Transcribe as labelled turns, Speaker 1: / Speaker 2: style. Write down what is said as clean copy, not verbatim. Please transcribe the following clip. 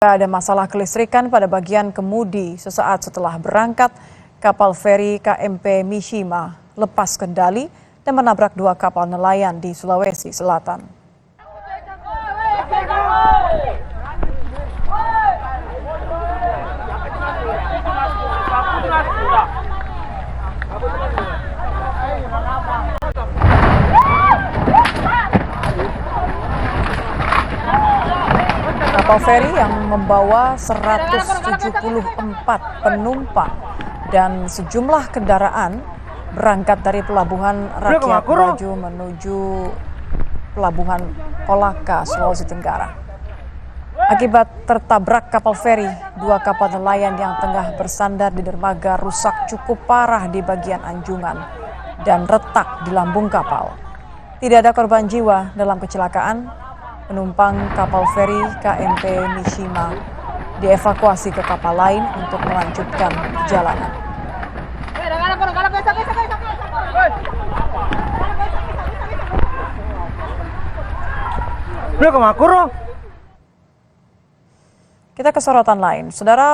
Speaker 1: Ada masalah kelistrikan pada bagian kemudi sesaat setelah berangkat, kapal feri KMP Mishima lepas kendali dan menabrak dua kapal nelayan di Sulawesi Selatan. Kapal feri yang membawa 174 penumpang dan sejumlah kendaraan berangkat dari Pelabuhan Rakyat Bajo menuju Pelabuhan Kolaka, Sulawesi Tenggara. Akibat tertabrak kapal feri, dua kapal nelayan yang tengah bersandar di dermaga rusak cukup parah di bagian anjungan dan retak di lambung kapal. Tidak ada korban jiwa dalam kecelakaan. Penumpang kapal feri KMP Mishima dievakuasi ke kapal lain untuk melanjutkan perjalanan. Kita ke sorotan lain, saudara.